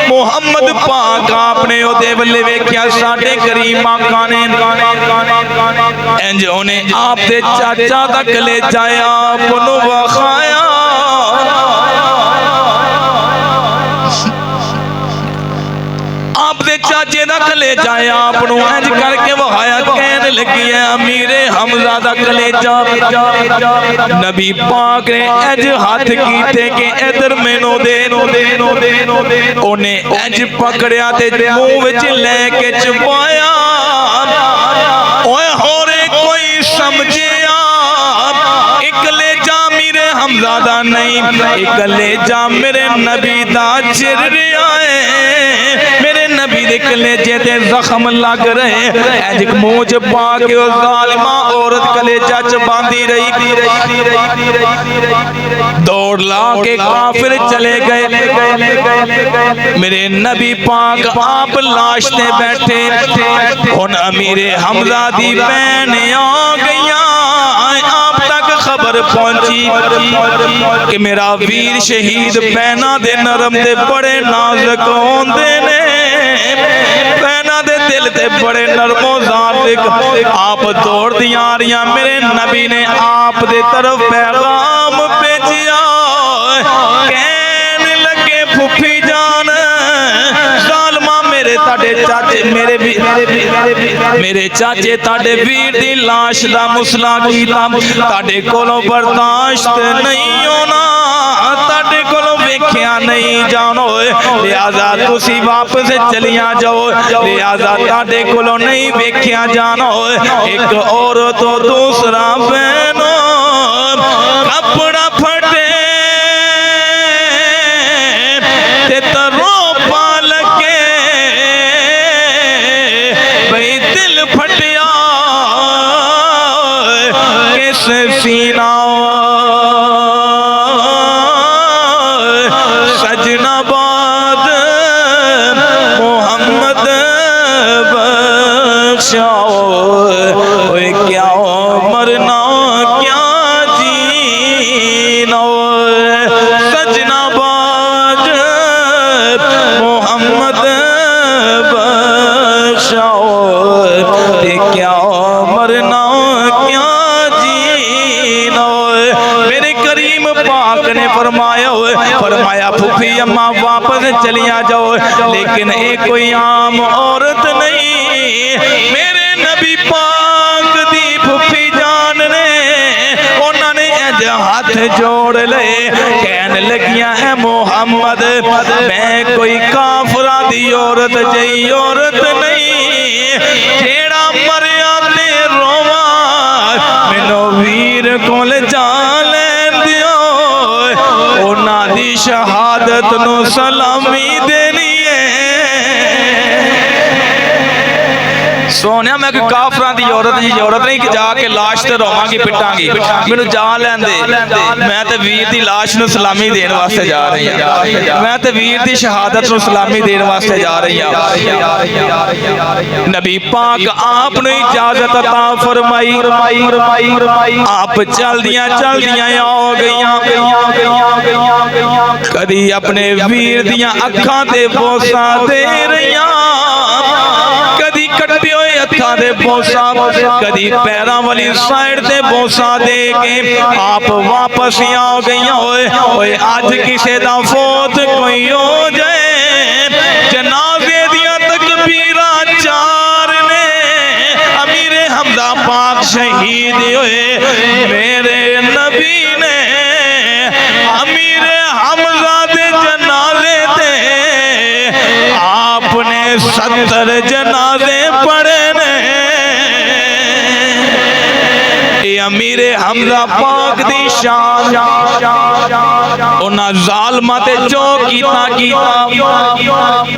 Speaker 1: محمد خود پاک آپ نے او دے ولے ویکھیا ساڈے کریم آقا نے انج اونے آپ دے چاچا دا کلیجہ آپ نو وخایا آپ دے چاچے دا کلیجہ آپ نو انج کر کے وخایا کہنے لگی ہے امیر حمزہ دا کلیجہ نبی پاک نے انج ہاتھ کیتے کہ ادھر مینوں دے اونے انج پکڑیا تے منہ وچ لے کے چبایا اوے ہورے کوئی سمجھیا کلیجہ میرے حمزہ دا نہیں کلیجہ میرے نبی دا چر رہا ہے میرے نبی دے کلیجے تے زخم لگ رہے انج منہ چ پا کے او ظالمہ عورت کلیجہ چباندی رہی دوڑ لا کے کافر چلے گئے میرے نبی پاک آپ لاش تے بیٹھے ہن امیر حمزہ دی بہن آ گئیاں آپ تک خبر پہنچی کہ میرا ویر شہید بہنا دے نرم دے بڑے نازک ہوندے نے بہنا دے دل تے بڑے نرم و ذالک آپ دوڑ دیاں آ رہیاں میرے نبی نے آپ دے طرف پیغام بھیجیا کہنے لگے پھپھی جان ظالمہ میرے تاڑے چاچے میرے چاچے تاڑے ویر دی لاش دا مسئلہ کیتا تاڑے کولوں برداشت نہیں ہونا تاڑے کولوں ویکھیا نہیں جانو لہذا تسی واپس چلیاں جاؤ لہذا تاڑے کولوں نہیں ویکھیا جانو ایک عورت و دوسرا بہنو کپڑا پھٹے تے ترو پالکے بھئی دل پھٹیا کس سینہ سجنہ باد محمد بخشاؤ کیا مرنا کیا جینا سجنہ باد محمد بخشاؤ کیا مرنا کیا جینا میرے کریم پاک نے فرمایا پھوپھی اماں واپس چلیاں جاؤ لیکن ایک کوئی عام عورت نہیں میرے نبی پاک دی پھوپھی جان نے انہوں نے ہاتھ جوڑ لے کہنے لگیاں اے محمد میں کوئی کافرہ دی عورت جئی عورت نہیں جیڑا مریا تے رواں مینوں ویر کول جان لین دیو اونا دی شہادت نو سلامی دینی ہے سونیا میں کوئی کافران دی عورت نہیں کہ جا کے لاش تے روماں کی پٹاں گی میں جا لین دے میں تے ویر دی لاش نو سلامی دین واسطے جا رہی ہیں میں تے ویر دی شہادت نو سلامی دین واسطے جا رہی ہیں نبی پاک آپ نے اجازت عطا فرمائی آپ چل دیاں آ گئیاں کدی اپنے ویر دیاں اکھاں تے بوسا دے رہیاں کدی کٹے ہوئے ہتھاں دے بوسا کدی پیراں والی سائیڈ تے بوسا دے کے آپ واپس آ گئیاں ہوئے آج کسے دا فوت کوئی ہو جائے جنازے دیاں تکبیراں چار نے امیر حمزہ پاک شہید ہوئے میرے نبی نے امیر حمزہ دے جنازے تے آپ نے 70 جنازے پڑھے نے امیر حمزہ پاک دی شان انہاں ظالمہ تے جو کیتا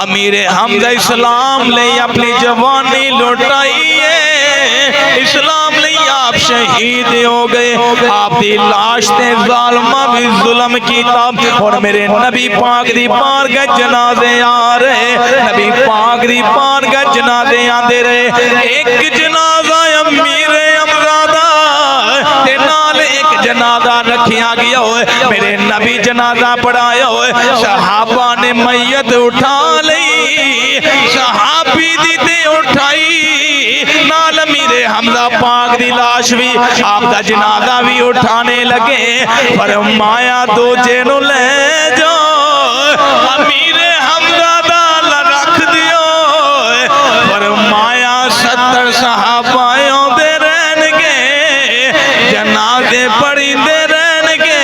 Speaker 1: امیر حمزہ اسلام لے اپنی جوانی لوٹائی ہے اسلام لے آپ شہید ہو گئے آپ دی لاش تے ظالمہ بھی ظلم کیتا اور میرے نبی پاک دی بارگاہ جنازے آ رہے نبی پاک دی بارگاہ جنازے آندے رہے ایک جنازہ امیر حمزہ دا تے نال ایک جنازہ رکھیا گیا ہوئے میرے نبی جنازہ پڑھایا ہوئے صحابہ نے میت اٹھا لئی صحابی دی تے اٹھائی نال امیر حمزہ پاک دی لاش بھی آپ دا جنازہ بھی اٹھانے لگے فرمایا دوجے نو لے جو امیر حمزہ دا رکھ دیو فرمایا 70 صحابیوں دے رہن گے جنازے پڑھی دے رہن گے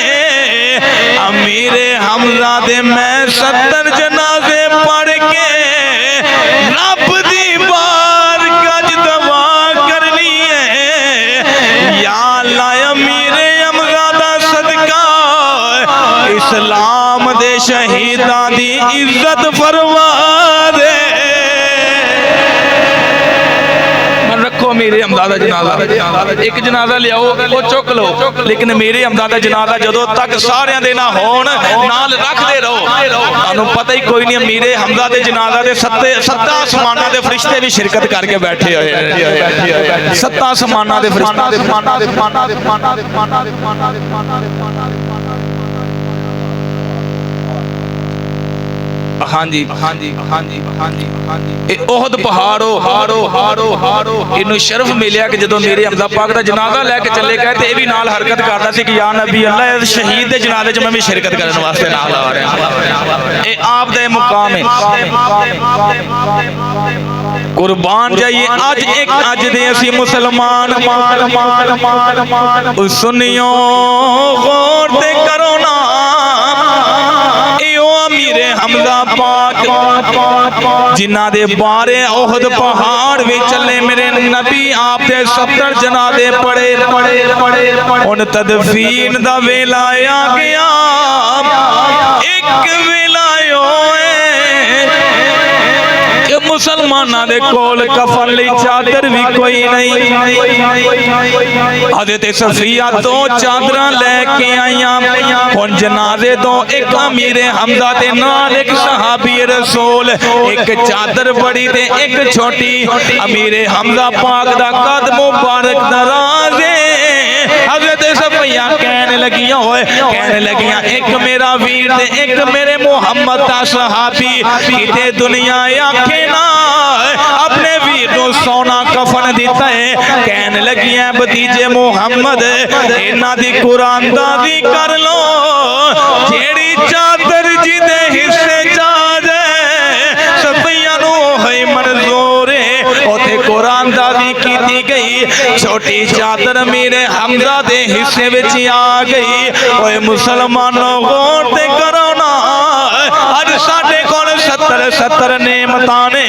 Speaker 1: امیر حمزہ دے میں 70 جنازے پڑھ کے رب دی بارگاہ دعا کرنی ہے یا اللہ امیر حمزہ دا صدقہ اسلام دے شہیدان دی عزت فرما دے رکھو میرے حمزہ دا جنازہ ایک جنازہ لے آؤ وہ چک لو لیکن میرے حمزہ دا جنازہ جدو تک سارے دے نہ ہون نال رکھ دے رہو تانوں پتہ ہی کوئی نہیں میرے حمزہ دے جنازہ دے 7 آسماناں دے فرشتے بھی شرکت کر کے بیٹھے ہوئے 7 آسماناں دے فرشتے ہاں جی احد پہاڑو انہوں شرف ملیا کہ جدو میرے حمزہ پاک دا جنازہ لے کے چلے گئے تے بھی نال حرکت کرتا سی کہ یا نبی اللہ شہید دے جنازے جو میں بھی شرکت کرنے واسطے نال آ رہے ہیں اے آپ دے مقام ہے قربان جائیے آج ایک آج دے اسی مسلمان سنیوں غور تے کرو نا ایو امیر حمزہ پاک جنہ دے بارے احد پہاڑ بھی چلے میرے نبی آپ دے 70 جنازے پڑے ان تدفین دا ویلا آ گیا ایک ویلا کہ مسلمانہ دے کول کفن لی چادر بھی کوئی نہیں حضرت صفیہ 2 چادرہ لے کے آئیاں ان جنازے تو ایک امیر حمزہ تے نال ایک صحابی رسول ایک چادر بڑی تے ایک چھوٹی امیر حمزہ پاک دا قد مبارک درازے حضرت صفیہ کہنے لگیاں ایک میرا ویر تے ایک میرے محمد دا صحابی کتے دنیا آنکھیں نہ اپنے ویر نو سونا کفن دیتا ہے کہنے لگیاں بتیجے محمد انہاں دی قرآن دادی کر لو جیڑی چادر جی دے حصے جا جائے صفیہ نو ہے منظور اوتھے قرآن دادی کیتی گئی چھوٹی چادر میرے حمزہ دے حصے وچ آ گئی اوے مسلمانوں غور تے کرو نا اج ساڈے کول 70 نعمتاں نے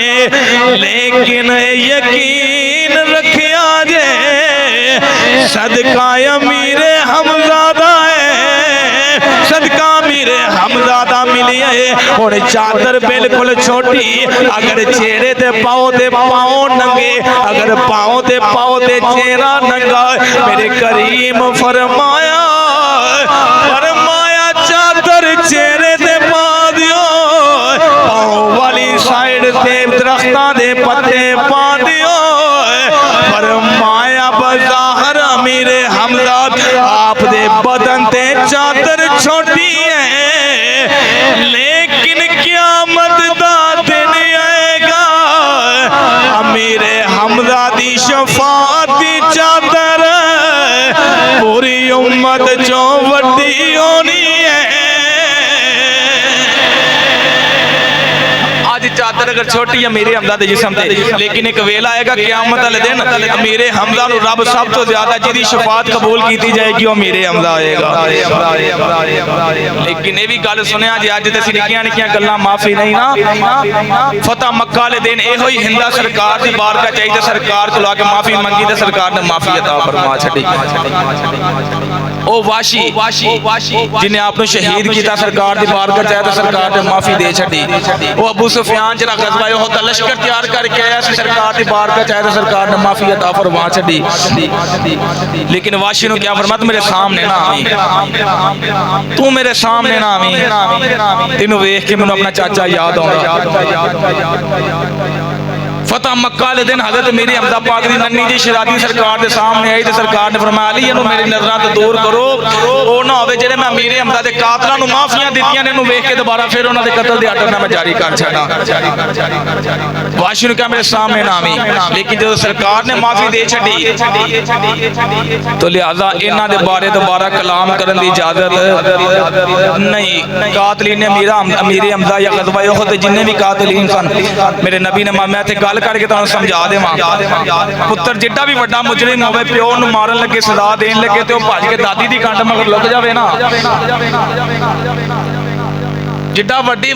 Speaker 1: لیکن یقین رکھیا جے صدقہ امیر حمزہ دا ہے صدقہ امیر حمزہ دا ملی ہے اور چادر بالکل چھوٹی اگر چہرے تے پاؤں ننگے اگر پاؤں تے چہرہ ننگا میرے کریم فرمایا چادر چہرے تے پا دیو پاؤں والی سائیڈ تے درختاں دے پتے پا دیو فرمایا بظاہر امیر حمزہ آپ دے بدن تے چادر چھوٹی ہے لیکن قیامت دا دن آئے گا امیر حمزہ دی شفاعت دی چادر پوری امت جو وڈی ہونی ہے چادر اگر چھوٹی ہے میرے حمزہ دے جسم دے لیکن ایک ویلا آئے گا قیامت والے دن میرے حمزہ نو رب سب تو زیادہ جدی شفاعت قبول کیتی جائے گی وہ میرے حمزہ آئے گا لیکن یہ بھی گل سنیا جی اج تے نکیاں گلاں معافی نہیں نا فتح مکہ والے دن اے ہوئی ہندا سرکار دی بارگاہ چاہیے سرکار کو لا کے معافی منگی تے سرکار نے معافی عطا فرما چھڈی او واشی جنہیں آپ نے شہید کیتا سرکار دی بارگاہ چاہے تو سرکار نے معافی دے چھڈی او ابو سفیان جڑا غزوہ احد دا لشکر تیار کر کے آیا سی سرکار دی بارگاہ چاہے تو سرکار نے معافی عطا فرما چھڈی لیکن واشی نو کیا فرمایا میرے سامنے نہ آویں تو میرے سامنے نہ آویں تینوں ویکھ کے مینوں اپنا چاچا یاد آوندا فتح مکہ دے دن حضرت میری حمزہ پاک دی ننی جی شہزادی سرکار دے سامنے آئی تے سرکار نے فرمایا علی انہوں میری نظراں تو دور کرو، او نہ ہوے جڑے میں میرے حمزہ دے قاتلاں نوں معافیاں دتیاں نے انہوں ویکھ کے دوبارہ پھر انہاں دے قتل دے آرڈر نہ میں جاری کر چھڑا۔ واشی نے کہا میرے سامنے نہ آویں، لیکن جب سرکار نے معافی دے چھڈی تو لہذا انہاں دے بارے دوبارہ کلام کرن دی اجازت نہیں۔ قاتلین امیر حمزہ یا غزوہ احد جننے بھی قاتلین سن، میرے نبی نے میں تے گل کر کے تانوں سمجھا دیواں، پتر جڈا بھی بڑا مجرم ہوے پیو نوں مارن لگے سزا دین لگے تے او بھج کے دادی دی کنڈ مگر لگ جاوے نا، جڈا وڈی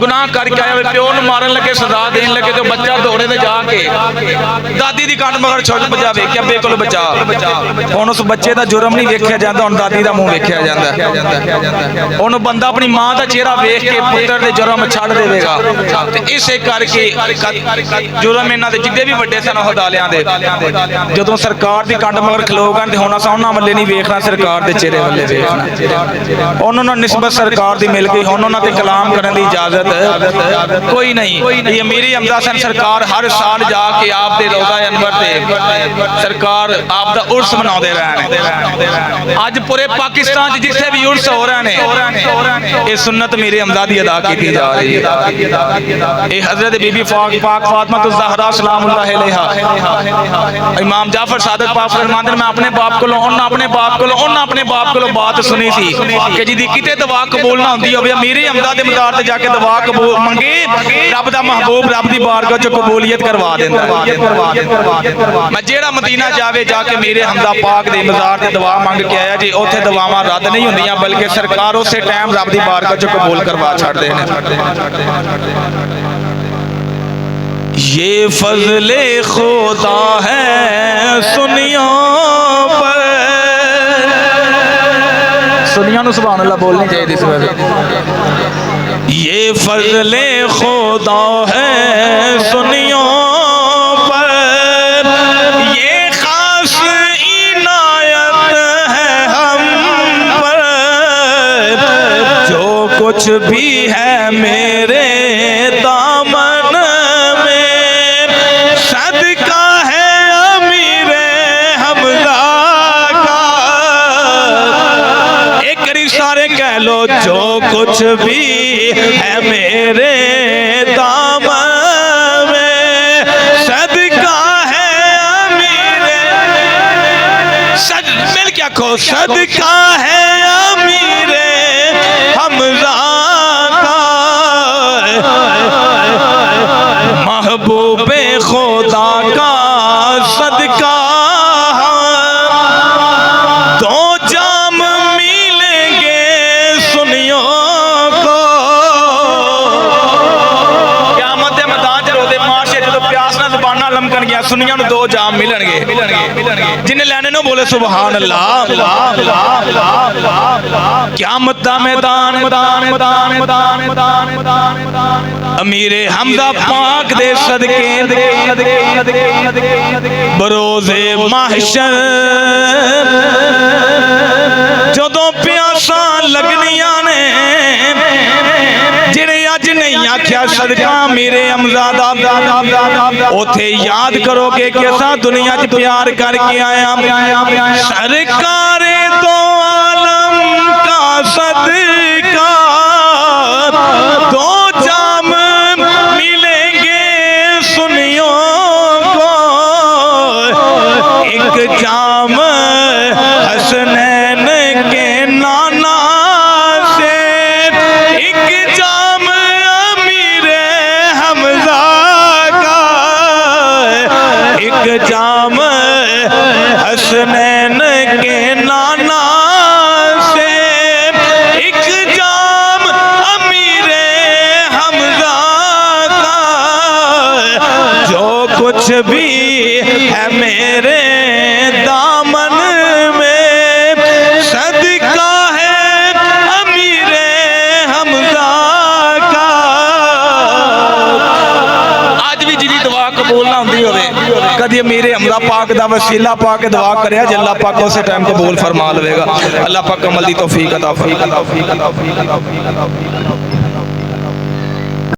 Speaker 1: گناہ کر کے آیا پیو نوں مارن لگے سزا دین لگے تے بچہ دوڑے تے جا کے دادی دی کنڈ مگر چھوٹ بجاوے کہ ابے کول بچا، ہن اس بچے دا جرم نہیں ویکھیا جاندا، ہن دادی دا منہ ویکھیا جاندا ہے۔ ہن بندہ اپنی ماں دا چہرہ ویکھ کے پتر دے جرم چھڑ دے گا، تے اسے کر کے جرم انہاں دے جڈے بھی وڈے سن عہدالیاں دے جدوں سرکار دی کنڈ مگر کھلو گئے تے ہن اساں انہاں ولے نہیں ویکھنا، سرکار دے چہرے ولے ویکھنا۔ انہاں نوں نسبت سرکار دی مل گئی، ہن انہاں کلام کرنے دی اجازت کوئی نہیں۔ یہ میری حمزہ سن سرکار ہر سال جا کے آپ دے روضہ انور تے سرکار آپ دا عرس منا دے رہے ہیں۔ آج پورے پاکستان جتنے بھی عرس ہو رہے ہیں یہ سنت میری حمزہ دی ادا کی جا رہی ہے۔ یہ حضرت بی بی پاک فاطمہ الزہرا سلام اللہ علیہا، امام جعفر صادق پاک فرماندے میں اپنے باپ کو اپنے باپ کو بات سنی تھی کہ جی دی کتے دعا قبول نہ ہوندی ہوے میری حمزہ دے مزار تے جا کے دعا قبول منگے، رب دا محبوب رب دی بارگاہ چ قبولیت کروا دیندا ہے۔ میں جیڑا مدینہ جاوے جا کے میرے حمزہ پاک دے مزار تے دعا منگ کے آیا جی اوتھے دعاواں رد نہیں ہوندیاں بلکہ سرکار اسی ٹائم رب دی بارگاہ چ قبول کروا چھڑ دے نے۔ یہ فضل خدا ہے سنیوں پر، سنیوں نو سبحان اللہ بولنی چاہیے اس وقت۔ یہ فضل خدا ہے سنیوں پر، یہ خاص عنایت ہے ہم پر، جو کچھ بھی ہے میرے دامن میں صدقہ ہے امیر حمزہ کا۔ ایک کری سارے کہہ لو جو کچھ بھی ہے میرے دامن میں صدقہ ہے امیر، مل کیا کہو صدقہ ہے امیر حمزہ کا، محبوب خدا کا صدقہ دو جام ملیں گے سنیوں کو۔ قیامت دے میدان چ روتے معاشرے جدوں پیاس نال زباناں لمکن گیا سنیاں نوں دو جام ملن گے، جن لینے نو بولے سبحان اللہ۔ قیامت دا میدان امیر حمزہ پاک دے صدقے بروز محشر جدوں پیاساں لگنیاں نے جڑے اج نہیں آکھیا صدقہ میرے حمزہ دا اوتھے یاد کرو گے کہ اساں دنیا چ پیار کر کے آیا سرکار دو عالم کا صدقہ دو جام ملیں گے سنیوں کو، ایک جام حسنین کے نانا سے، ایک جام امیر حمزہ کا، ایک جام حسنین کے نانا سے، ایک جام امیر حمزہ کا، جو کچھ بھی ہے میرے دامن میں صدقہ ہے امیر حمزہ کا۔ آج بھی جی دعا قبول نہ ہوندی ہوئے کدی میرے حمزہ پاک دا وسیلہ پاک دعا کریا جے اللہ پاک اسے ٹائم قبول فرما لے گا۔ اللہ پاک عمل دی توفیق عطا فرمائے۔